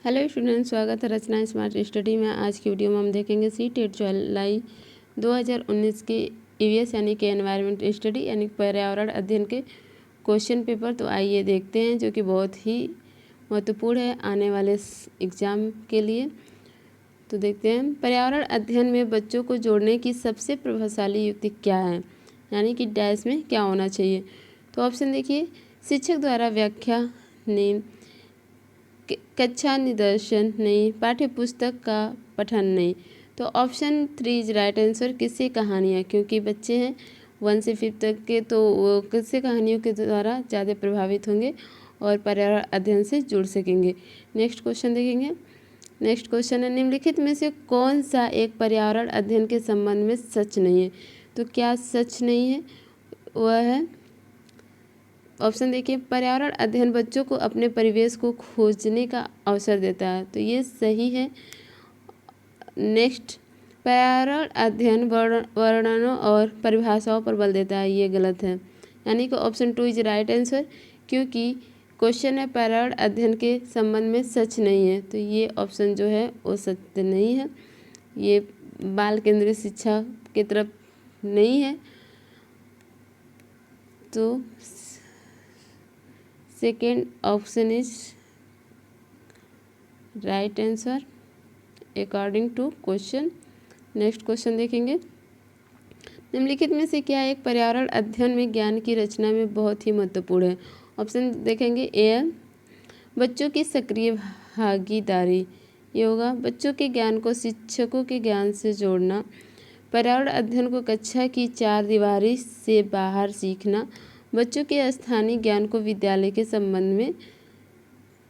Hello student, स्वागत है रचना smart study में। आज की वीडियो में हम देखेंगे सीटेट जुलाई 2019 के ईवीएस यानी कि एनवायरनमेंट स्टडी यानी पर्यावरण अध्ययन के क्वेश्चन पेपर। तो आइए देखते हैं, जो कि बहुत ही महत्वपूर्ण है आने वाले एग्ज़ाम के लिए। तो देखते हैं, पर्यावरण अध्ययन में बच्चों को जोड़ने की सबसे प्रभावशाली युक्ति क्या है, यानी कि डैश में क्या होना चाहिए। तो ऑप्शन देखिए, शिक्षक द्वारा व्याख्या नहीं, कक्षा निदर्शन नहीं, पाठ्य पुस्तक का पठन नहीं। तो ऑप्शन 3 इज राइट आंसर, किस्से कहानियाँ, क्योंकि बच्चे हैं 1 से 5 तक के, तो वो किस्से कहानियों के द्वारा ज़्यादा प्रभावित होंगे और पर्यावरण अध्ययन से जुड़ सकेंगे। नेक्स्ट क्वेश्चन देखेंगे। नेक्स्ट क्वेश्चन है, निम्नलिखित में से कौन सा एक पर्यावरण अध्ययन के संबंध में सच नहीं है। तो क्या सच नहीं है, वह है ऑप्शन देखिए, पर्यावरण अध्ययन बच्चों को अपने परिवेश को खोजने का अवसर देता है। तो ये सही है। नेक्स्ट, पर्यावरण अध्ययन वर्णनों और परिभाषाओं पर बल देता है, ये गलत है। यानी कि ऑप्शन 2 इज राइट आंसर, क्योंकि क्वेश्चन है पर्यावरण अध्ययन के संबंध में सच नहीं है। तो ये ऑप्शन जो है वो सत्य नहीं है, ये बाल केंद्रित शिक्षा की तरफ नहीं है। तो second option is right answer according to question. Next question देखेंगे, निम्नलिखित में से क्या एक पर्यावरण अध्ययन में ज्ञान की रचना में बहुत ही महत्वपूर्ण है। ऑप्शन देखेंगे, ए बच्चों की सक्रिय भागीदारी, ये होगा बच्चों के ज्ञान को शिक्षकों के ज्ञान से जोड़ना, पर्यावरण अध्ययन को कक्षा की 4 दीवारी से बाहर सीखना, बच्चों के स्थानीय ज्ञान को विद्यालय के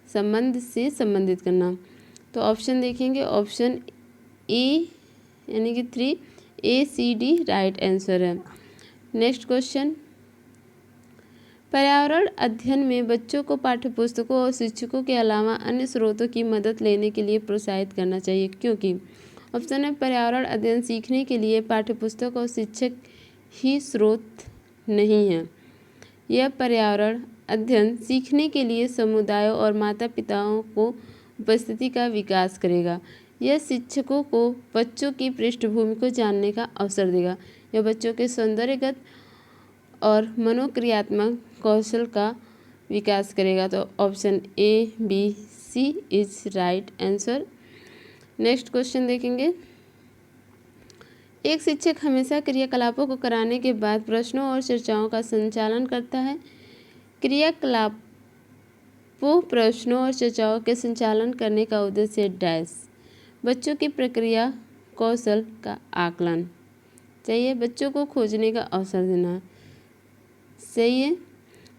संबंध से संबंधित करना। तो ऑप्शन देखेंगे, ऑप्शन ए यानी कि 3 ACD राइट आंसर है। नेक्स्ट क्वेश्चन, पर्यावरण अध्ययन में बच्चों को पाठ्यपुस्तकों और शिक्षकों के अलावा अन्य स्रोतों की मदद लेने के लिए प्रोत्साहित करना चाहिए, क्योंकि ऑप्शन है पर्यावरण अध्ययन सीखने के लिए पाठ्यपुस्तक और शिक्षक ही स्रोत नहीं है। यह पर्यावरण अध्ययन सीखने के लिए समुदायों और माता पिताओं को उपस्थिति का विकास करेगा। यह शिक्षकों को बच्चों की पृष्ठभूमि को जानने का अवसर देगा। यह बच्चों के सौंदर्यगत और मनोक्रियात्मक कौशल का विकास करेगा। तो option ABC is right answer. Next question देखेंगे, एक शिक्षक हमेशा क्रियाकलापों को कराने के बाद प्रश्नों और चर्चाओं का संचालन करता है। क्रियाकलापों, प्रश्नों और चर्चाओं के संचालन करने का उद्देश्य डैश, बच्चों की प्रक्रिया कौशल का आकलन। सही है, बच्चों को खोजने का अवसर देना। सही है,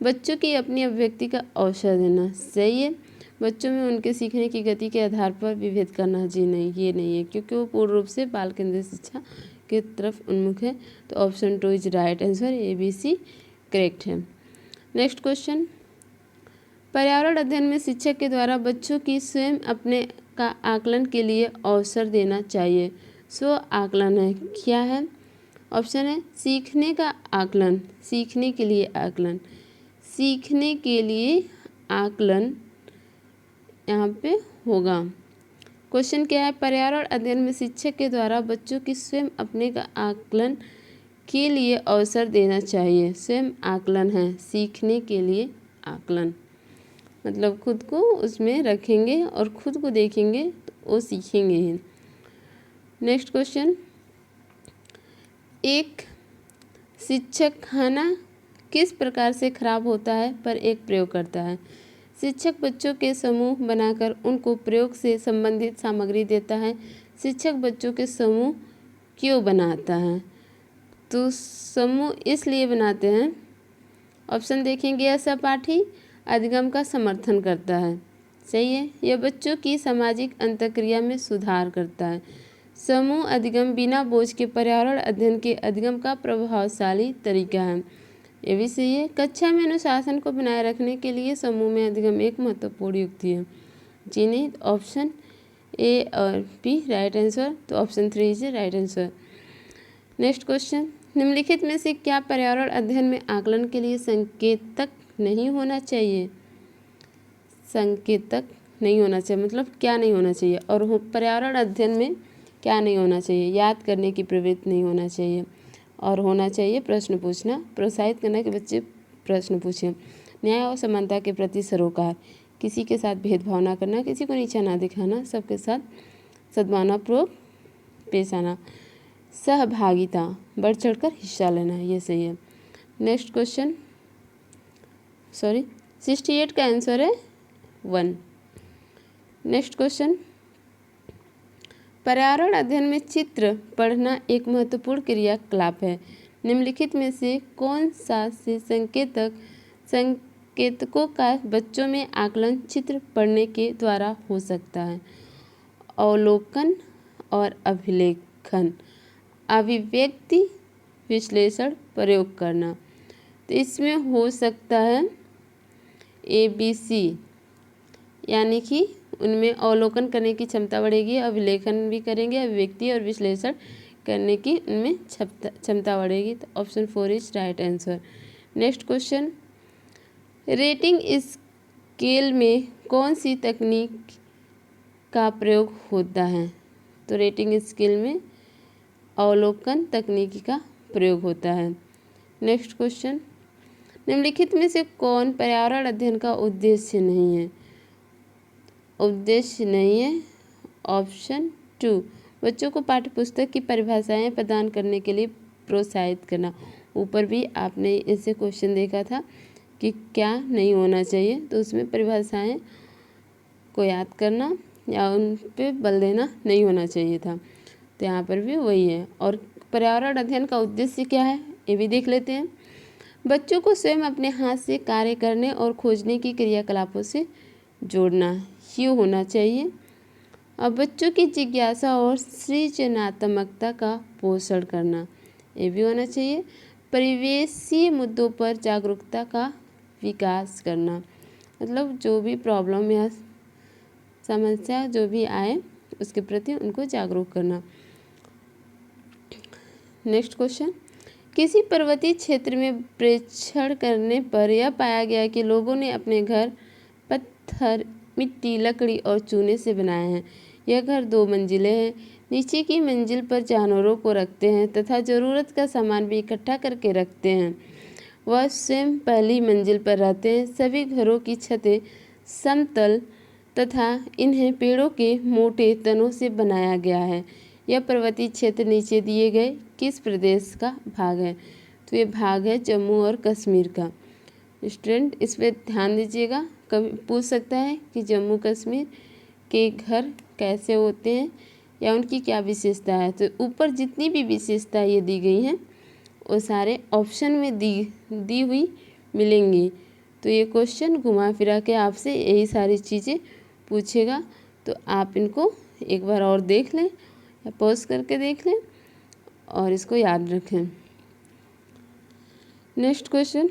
बच्चों की अपनी अभिव्यक्ति का अवसर देना। सही है, बच्चों में उनके सीखने की गति के आधार पर विभेद करना। जी नहीं, ये नहीं है, क्योंकि वो पूर्ण रूप से बाल केंद्रित शिक्षा की तरफ उन्मुख है। तो option 2 is right answer, ABC correct है। नेक्स्ट क्वेश्चन, पर्यावरण अध्ययन में शिक्षक के द्वारा बच्चों की स्वयं अपने का आकलन के लिए अवसर देना चाहिए। स्व आकलन है, क्या है? ऑप्शन है सीखने का आकलन, सीखने के लिए आकलन, सीखने के लिए आकलन यहाँ पे होगा। क्वेश्चन क्या है, पर्यावरण अध्ययन में शिक्षक के द्वारा बच्चों की स्वयं अपने का आकलन के लिए अवसर देना चाहिए। स्वयं आकलन है, सीखने के लिए आकलन, मतलब खुद को उसमें रखेंगे और खुद को देखेंगे तो वो सीखेंगे ही। नेक्स्ट क्वेश्चन, एक शिक्षक खाना किस प्रकार से खराब होता है पर एक प्रयोग करता है। शिक्षक बच्चों के समूह बनाकर उनको प्रयोग से संबंधित सामग्री देता है। शिक्षक बच्चों के समूह क्यों बनाता है? तो समूह इसलिए बनाते हैं, ऑप्शन देखेंगे, यह सहपाठी अधिगम का समर्थन करता है। सही है, यह बच्चों की सामाजिक अंतःक्रिया में सुधार करता है। समूह अधिगम बिना बोझ के पर्यावरण अध्ययन के अधिगम का प्रभावशाली तरीका है। ये भी सही है, कक्षा में अनुशासन को बनाए रखने के लिए समूह में अधिगम एक महत्वपूर्ण युक्ति है। जी नहीं, ऑप्शन A और B राइट आंसर। तो option 3 is right answer. Next question, निम्नलिखित में से क्या पर्यावरण अध्ययन में आकलन के लिए संकेतक नहीं होना चाहिए? संकेतक नहीं होना चाहिए, मतलब क्या नहीं होना चाहिए, और पर्यावरण अध्ययन में क्या नहीं होना चाहिए, याद करने की प्रवृत्ति नहीं होना चाहिए, और होना चाहिए प्रश्न पूछना, प्रोत्साहित करना कि बच्चे प्रश्न पूछें, न्याय और समानता के प्रति सरोकार, किसी के साथ भेदभाव ना करना, किसी को नीचा ना दिखाना, सबके साथ सद्भावनापूर्वक पेश आना, सहभागिता, बढ़ चढ़कर हिस्सा लेना, ये सही है। नेक्स्ट क्वेश्चन 68 का आंसर है 1। नेक्स्ट क्वेश्चन, पर्यावरण अध्ययन में चित्र पढ़ना एक महत्वपूर्ण क्रियाकलाप है। निम्नलिखित में से कौन सा से संकेतकों का बच्चों में आकलन चित्र पढ़ने के द्वारा हो सकता है? अवलोकन और अभिलेखन, अभिव्यक्ति, विश्लेषण, प्रयोग करना। तो इसमें हो सकता है ABC, यानी कि उनमें अवलोकन करने की क्षमता बढ़ेगी, अभिलेखन भी करेंगे, अभिव्यक्ति और विश्लेषण करने की उनमें क्षमता बढ़ेगी। तो option 4 is right answer. Next question, rating scale में कौन सी तकनीक का प्रयोग होता है? तो रेटिंग स्केल में अवलोकन तकनीकी का प्रयोग होता है। नेक्स्ट क्वेश्चन, निम्नलिखित में से कौन पर्यावरण अध्ययन का उद्देश्य नहीं है? उद्देश्य नहीं है ऑप्शन 2, बच्चों को पाठ्यपुस्तक की परिभाषाएं प्रदान करने के लिए प्रोत्साहित करना। ऊपर भी आपने इससे क्वेश्चन देखा था कि क्या नहीं होना चाहिए, तो उसमें परिभाषाएं को याद करना या उन पे बल देना नहीं होना चाहिए था, तो यहाँ पर भी वही है। और पर्यावरण अध्ययन का उद्देश्य क्या है ये भी देख लेते हैं। बच्चों को स्वयं अपने हाथ से कार्य करने और खोजने की क्रियाकलापों से जोड़ना, ये होना चाहिए। अब बच्चों की जिज्ञासा और सृजनात्मकता का पोषण करना, ये भी होना चाहिए। परिवेशीय मुद्दों पर जागरूकता का विकास करना, मतलब जो भी प्रॉब्लम या समस्या जो भी आए उसके प्रति उनको जागरूक करना। नेक्स्ट क्वेश्चन, किसी पर्वतीय क्षेत्र में प्रेक्षण करने पर यह पाया गया कि लोगों ने अपने घर पत्थर, मिट्टी, लकड़ी और चूने से बनाए हैं। यह घर 2 मंजिलें हैं। नीचे की मंजिल पर जानवरों को रखते हैं तथा ज़रूरत का सामान भी इकट्ठा करके रखते हैं। वह स्वयं पहली मंजिल पर रहते हैं। सभी घरों की छतें समतल तथा इन्हें पेड़ों के मोटे तनों से बनाया गया है। यह पर्वतीय क्षेत्र नीचे दिए गए किस प्रदेश का भाग है? तो ये भाग है जम्मू और कश्मीर का। स्टूडेंट इस पर ध्यान दीजिएगा, कभी पूछ सकता है कि जम्मू कश्मीर के घर कैसे होते हैं या उनकी क्या विशेषता है। तो ऊपर जितनी भी विशेषता ये दी गई हैं वो सारे ऑप्शन में दी हुई मिलेंगी। तो ये क्वेश्चन घुमा फिरा के आपसे यही सारी चीज़ें पूछेगा, तो आप इनको एक बार और देख लें या पॉज करके देख लें और इसको याद रखें। नेक्स्ट क्वेश्चन,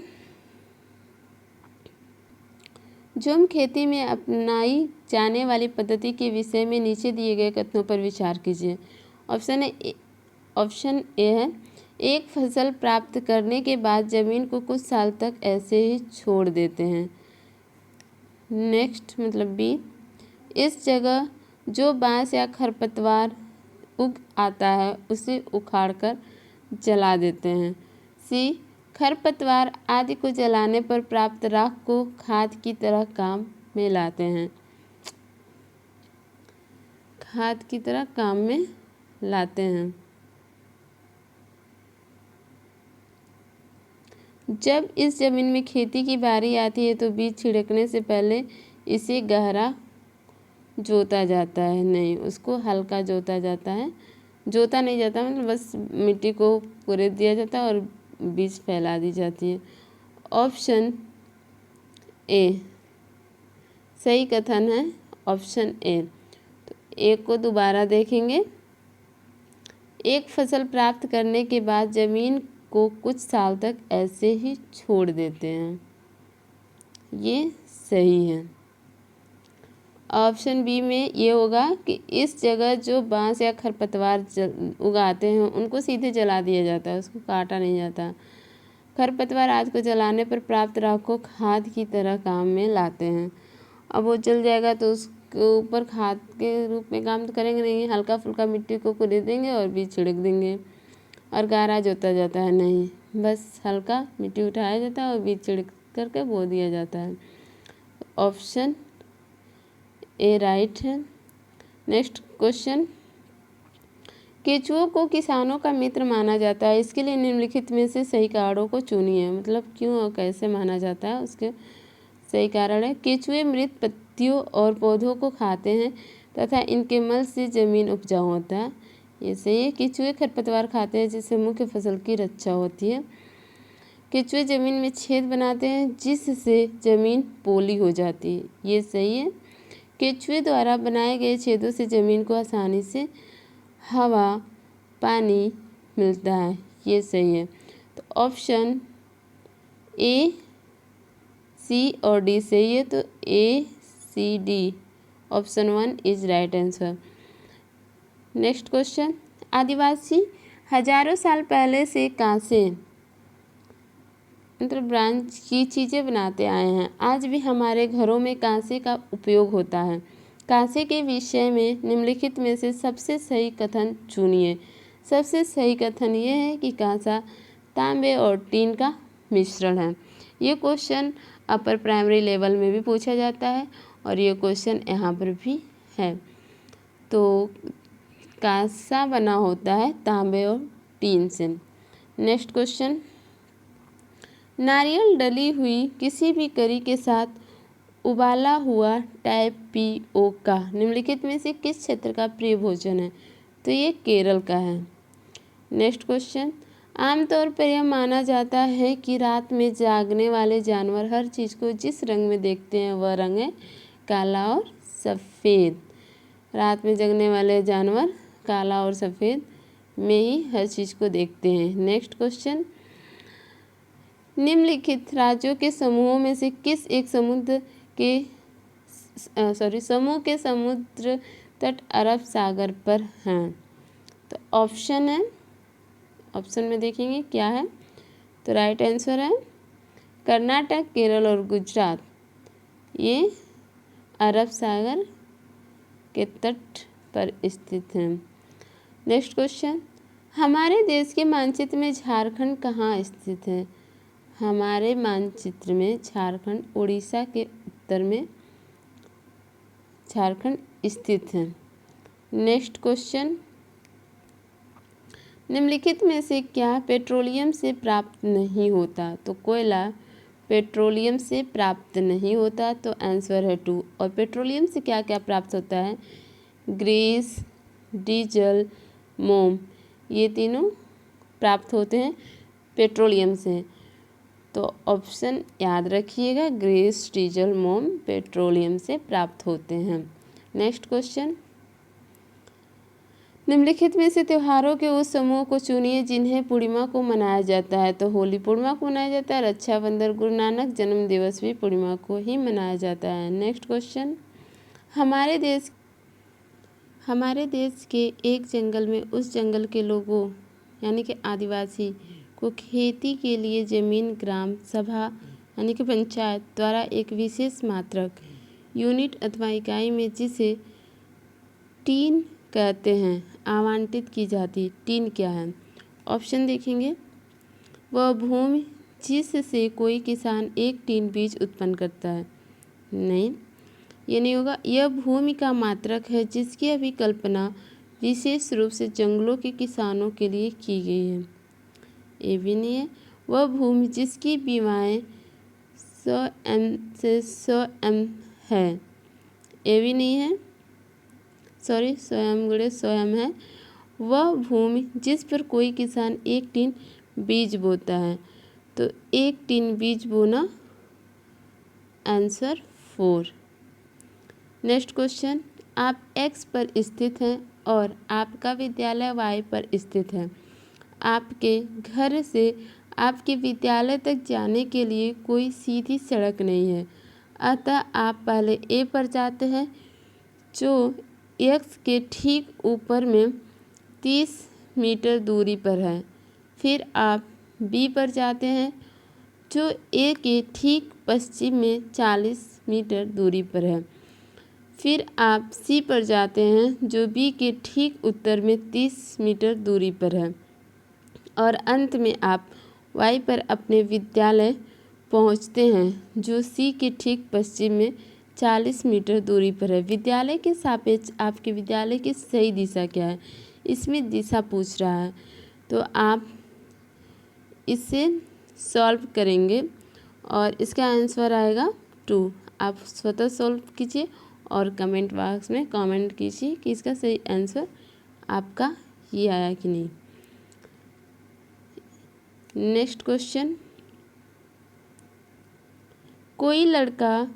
झूम खेती में अपनाई जाने वाली पद्धति के विषय में नीचे दिए गए कथनों पर विचार कीजिए। ऑप्शन ए है, एक फसल प्राप्त करने के बाद जमीन को कुछ साल तक ऐसे ही छोड़ देते हैं। नेक्स्ट मतलब बी, इस जगह जो बांस या खरपतवार उग आता है उसे उखाड़कर जला देते हैं। सी, खरपतवार आदि को जलाने पर प्राप्त राख को खाद की तरह काम में लाते हैं। खाद की तरह काम में लाते हैं। जब इस जमीन में खेती की बारी आती है तो बीज छिड़कने से पहले इसे गहरा जोता जाता है, नहीं उसको हल्का जोता जाता है, जोता नहीं जाता मतलब बस मिट्टी को कुरेद दिया जाता है और बीज फैला दी जाती है। ऑप्शन ए सही कथन है, ऑप्शन ए। तो ए को दोबारा देखेंगे, एक फसल प्राप्त करने के बाद जमीन को कुछ साल तक ऐसे ही छोड़ देते हैं, ये सही है। ऑप्शन बी में ये होगा कि इस जगह जो बांस या खरपतवार उगाते हैं उनको सीधे जला दिया जाता है, उसको काटा नहीं जाता। खरपतवार आदि को जलाने पर प्राप्त राख को खाद की तरह काम में लाते हैं। अब वो जल जाएगा तो उस के ऊपर खाद के रूप में काम तो करेंगे नहीं, हल्का फुल्का मिट्टी को खुद देंगे और बीज छिड़क देंगे और गारा जोता जाता है नहीं, बस हल्का मिट्टी उठाया जाता है और बीज छिड़क करके बो दिया जाता है। ऑप्शन ए राइट है। नेक्स्ट क्वेश्चन, केचुओं को किसानों का मित्र माना जाता है, इसके लिए निम्नलिखित में से सही कारणों को चुनिए। मतलब क्यों और कैसे माना जाता है उसके सही कारण है। केचुए मृत पत्तियों और पौधों को खाते हैं तथा इनके मल से जमीन उपजाऊ होता है, ये सही है। केचुए खरपतवार खाते हैं जिससे मुख्य फसल की रक्षा होती है। केचुए जमीन में छेद बनाते हैं जिससे जमीन पोली हो जाती है, ये सही है। केचुए द्वारा बनाए गए छेदों से जमीन को आसानी से हवा पानी मिलता है, ये सही है। तो ऑप्शन ए सी और डी सही है, तो A C D option 1 is right answer. Next question, आदिवासी हजारों साल पहले से कांसे मतलब ब्रांच की चीज़ें बनाते आए हैं। आज भी हमारे घरों में कांसे का उपयोग होता है। कांसे के विषय में निम्नलिखित में से सबसे सही कथन चुनिए। सबसे सही कथन ये है कि कांसा तांबे और टीन का मिश्रण है। ये क्वेश्चन अपर प्राइमरी लेवल में भी पूछा जाता है और ये क्वेश्चन यहाँ पर भी है। तो कांसा बना होता है तांबे और टीन से। नेक्स्ट क्वेश्चन, नारियल डली हुई किसी भी करी के साथ उबाला हुआ टैपियोका निम्नलिखित में से किस क्षेत्र का प्रिय भोजन है? तो ये केरल का है। नेक्स्ट क्वेश्चन, आमतौर पर यह माना जाता है कि रात में जागने वाले जानवर हर चीज़ को जिस रंग में देखते हैं वह रंग है काला और सफ़ेद। रात में जगने वाले जानवर काला और सफ़ेद में ही हर चीज़ को देखते हैं। नेक्स्ट क्वेश्चन, निम्नलिखित राज्यों के समूहों में से किस एक समूह के समुद्र तट अरब सागर पर हैं? तो ऑप्शन है, ऑप्शन में देखेंगे क्या है, तो राइट आंसर है कर्नाटक, केरल और गुजरात, ये अरब सागर के तट पर स्थित हैं। नेक्स्ट क्वेश्चन, हमारे देश के मानचित्र में झारखंड कहाँ स्थित है? हमारे मानचित्र में झारखंड उड़ीसा के उत्तर में झारखंड स्थित है। नेक्स्ट क्वेश्चन, निम्नलिखित में से क्या पेट्रोलियम से प्राप्त नहीं होता? तो कोयला पेट्रोलियम से प्राप्त नहीं होता, तो आंसर है 2। और पेट्रोलियम से क्या क्या प्राप्त होता है? ग्रीस, डीजल, मोम, ये तीनों प्राप्त होते हैं पेट्रोलियम से। तो ऑप्शन याद रखिएगा, ग्रीस, डीजल, मोम पेट्रोलियम से प्राप्त होते हैं। नेक्स्ट क्वेश्चन, निम्नलिखित में से त्योहारों के उस समूह को चुनिए जिन्हें पूर्णिमा को मनाया जाता है। तो होली पूर्णिमा को मनाया जाता है, रक्षाबंधन, गुरु नानक जन्म दिवस भी पूर्णिमा को ही मनाया जाता है। नेक्स्ट क्वेश्चन, हमारे देश के एक जंगल में उस जंगल के लोगों यानी कि आदिवासी को खेती के लिए जमीन ग्राम सभा यानी कि पंचायत द्वारा एक विशेष मात्रक यूनिट अथवा इकाई में जिसे टीन कहते हैं आवंटित की जाती। टीन क्या है? ऑप्शन देखेंगे, वह भूमि जिससे कोई किसान एक टीन बीज उत्पन्न करता है। नहीं, ये नहीं होगा। यह भूमि का मात्रक है जिसकी अभिकल्पना विशेष रूप से जंगलों के किसानों के लिए की गई है। ये भी नहीं है। वह भूमि जिसकी बीमाएँ 100 m से 100 m है। ये भी नहीं है, सॉरी 100 m गुणे 100 m है। वह भूमि जिस पर कोई किसान एक टीन बीज बोता है। तो एक टीन बीज बोना, आंसर 4। नेक्स्ट क्वेश्चन, आप X पर स्थित हैं और आपका विद्यालय Y पर स्थित है। आपके घर से आपके विद्यालय तक जाने के लिए कोई सीधी सड़क नहीं है, अतः आप पहले A पर जाते हैं जो X के ठीक ऊपर में 30 मीटर दूरी पर है। फिर आप B पर जाते हैं जो A के ठीक पश्चिम में 40 मीटर दूरी पर है। फिर आप सी पर जाते हैं जो बी के ठीक उत्तर में 30 मीटर दूरी पर है, और अंत में आप वाई पर अपने विद्यालय पहुंचते हैं जो सी के ठीक पश्चिम में 40 मीटर दूरी पर है। विद्यालय के सापेक्ष आपके विद्यालय की सही दिशा क्या है, इसमें दिशा पूछ रहा है। तो आप इसे सॉल्व करेंगे और इसका आंसर आएगा 2। आप स्वतः सॉल्व कीजिए और कमेंट बॉक्स में कमेंट कीजिए कि इसका सही आंसर आपका ये आया कि नहीं। नेक्स्ट क्वेश्चन, कोई लड़का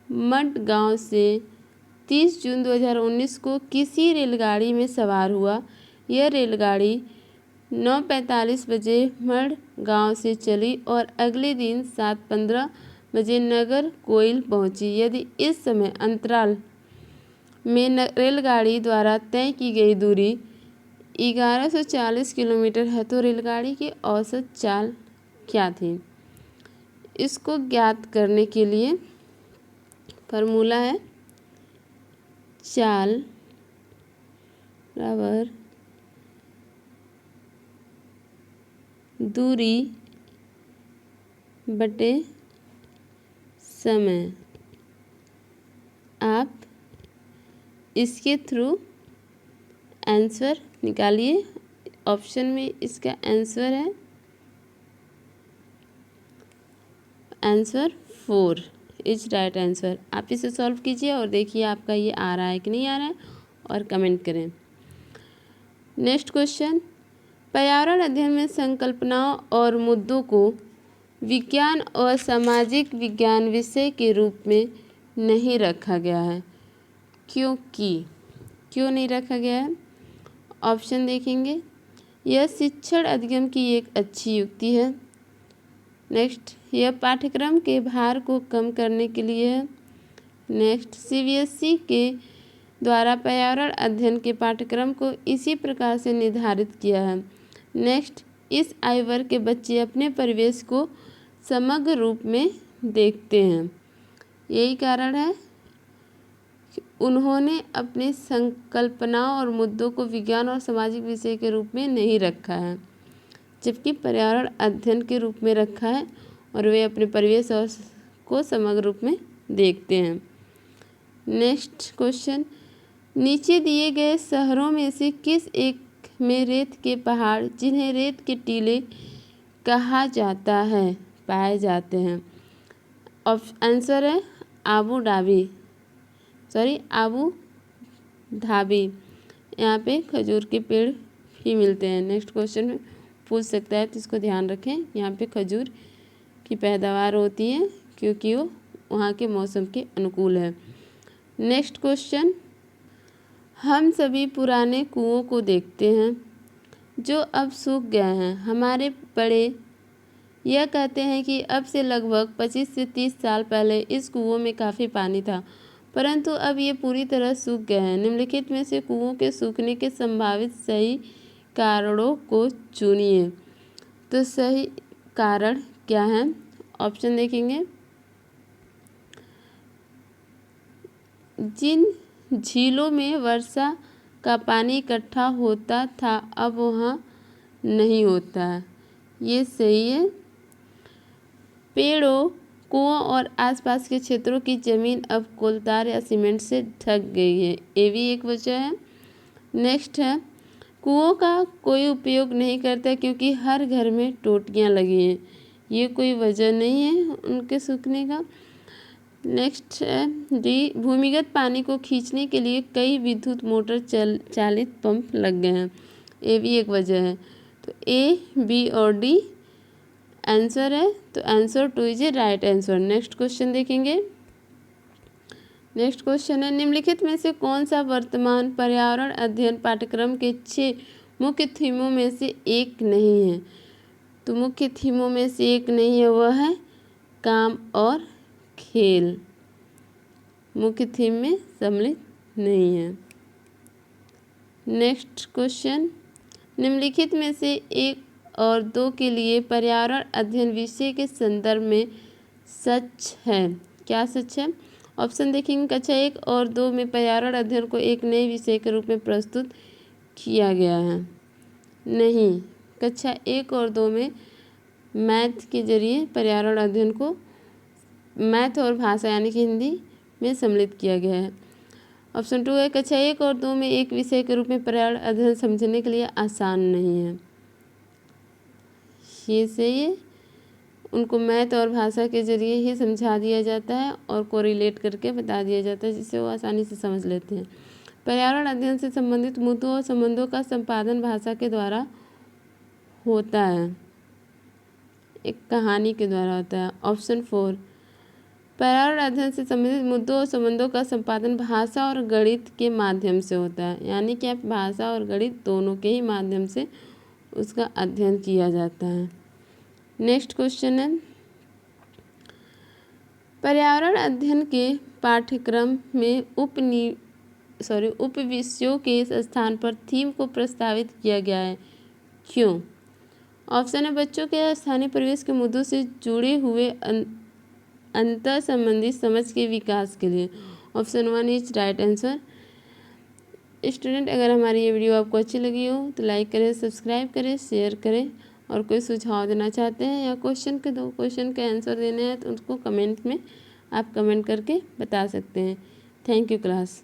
मडगांव से 30 जून 2019 को किसी रेलगाड़ी में सवार हुआ। यह रेलगाड़ी 9:45 बजे मडगांव से चली और अगले दिन 7:15 बजे नगर कोइल पहुंची। यदि इस समय अंतराल में रेलगाड़ी द्वारा तय की गई दूरी 1140 किलोमीटर है तो रेलगाड़ी की औसत चाल क्या थी। इसको ज्ञात करने के लिए फार्मूला है चाल बराबर दूरी बटे समय। आप इसके थ्रू आंसर निकालिए। ऑप्शन में इसका आंसर है आंसर 4 इज राइट आंसर। आप इसे सॉल्व कीजिए और देखिए आपका ये आ रहा है कि नहीं आ रहा है और कमेंट करें। नेक्स्ट क्वेश्चन, पर्यावरण अध्ययन में संकल्पनाओं और मुद्दों को विज्ञान और सामाजिक विज्ञान विषय के रूप में नहीं रखा गया है, क्यों नहीं रखा गया है। ऑप्शन देखेंगे, यह शिक्षण अधिगम की एक अच्छी युक्ति है। नेक्स्ट, यह पाठ्यक्रम के भार को कम करने के लिए है। नेक्स्ट, सीबीएसई के द्वारा पर्यावरण अध्ययन के पाठ्यक्रम को इसी प्रकार से निर्धारित किया है। नेक्स्ट, इस आयु वर्ग के बच्चे अपने परिवेश को समग्र रूप में देखते हैं। यही कारण है कि उन्होंने अपनी संकल्पनाओं और मुद्दों को विज्ञान और सामाजिक विषय के रूप में नहीं रखा है, जबकि पर्यावरण अध्ययन के रूप में रखा है और वे अपने परिवेश और को समग्र रूप में देखते हैं। नेक्स्ट क्वेश्चन, नीचे दिए गए शहरों में से किस एक में रेत के पहाड़ जिन्हें रेत के टीले कहा जाता है पाए जाते हैं। आंसर है आबू धाबी। यहाँ पे खजूर के पेड़ भी मिलते हैं। नेक्स्ट क्वेश्चन में पूछ सकता है तो इसको ध्यान रखें। यहाँ पे खजूर की पैदावार होती है क्योंकि वो वहाँ के मौसम के अनुकूल है। नेक्स्ट क्वेश्चन, हम सभी पुराने कुओं को देखते हैं जो अब सूख गए हैं। हमारे बड़े यह कहते हैं कि अब से लगभग 25 से 30 साल पहले इस कुओं में काफ़ी पानी था, परंतु अब ये पूरी तरह सूख गए हैं। निम्नलिखित में से कुओं के सूखने के संभावित सही कारणों को चुनिए। तो सही कारण क्या है। ऑप्शन देखेंगे, जिन झीलों में वर्षा का पानी इकट्ठा होता था अब वहाँ नहीं होता है, ये सही है। पेड़ों, कुओं और आसपास के क्षेत्रों की ज़मीन अब कोलतार या सीमेंट से ढक गई है, ये भी एक वजह है। नेक्स्ट है, कुओं का कोई उपयोग नहीं करता क्योंकि हर घर में टोटियाँ लगी हैं, ये कोई वजह नहीं है उनके सूखने का। नेक्स्ट है डी, भूमिगत पानी को खींचने के लिए कई विद्युत मोटर चालित पंप लग गए हैं, ये भी एक वजह है। तो ए, बी और डी आंसर है। तो answer 2 is a right answer. Next question देखेंगे। नेक्स्ट क्वेश्चन है, निम्नलिखित में से कौन सा वर्तमान पर्यावरण अध्ययन पाठ्यक्रम के 6 मुख्य थीमों में से एक नहीं है। तो मुख्य थीमों में से एक नहीं है, वह है काम और खेल, मुख्य थीम में सम्मिलित नहीं है। नेक्स्ट क्वेश्चन, निम्नलिखित में से 1 और 2 के लिए पर्यावरण अध्ययन विषय के संदर्भ में सच है। क्या सच है। ऑप्शन देखेंगे, कक्षा 1 और 2 में पर्यावरण अध्ययन को एक नए विषय के रूप में प्रस्तुत किया गया है। नहीं, कक्षा 1 और 2 में मैथ के जरिए पर्यावरण अध्ययन को मैथ और भाषा यानी कि हिंदी में सम्मिलित किया गया है। ऑप्शन 2 है, कक्षा 1 और 2 में एक विषय के रूप में पर्यावरण अध्ययन समझने के लिए आसान नहीं है। ये सही है, उनको मैथ और भाषा के जरिए ही समझा दिया जाता है और कोरिलेट करके बता दिया जाता है, जिससे वो आसानी से समझ लेते हैं। पर्यावरण अध्ययन से संबंधित मुद्दों और संबंधों का संपादन भाषा के द्वारा होता है, एक कहानी के द्वारा होता है। ऑप्शन 4, पर्यावरण अध्ययन से संबंधित मुद्दों और संबंधों का संपादन भाषा और गणित के माध्यम से होता है, यानी कि आप भाषा और गणित दोनों के ही माध्यम से उसका अध्ययन किया जाता है। नेक्स्ट क्वेश्चन है, पर्यावरण अध्ययन के पाठ्यक्रम में उप विषयों के स्थान पर थीम को प्रस्तावित किया गया है, क्यों? ऑप्शन है, बच्चों के स्थानीय परिवेश के मुद्दों से जुड़े हुए अंतर संबंधी समझ के विकास के लिए। Option 1 is right answer. Student, अगर हमारी ये वीडियो आपको अच्छी लगी हो तो लाइक करें, सब्सक्राइब करें, शेयर करें, और कोई सुझाव देना चाहते हैं या क्वेश्चन के आंसर देने हैं तो उसको कमेंट में आप कमेंट करके बता सकते हैं। Thank you class.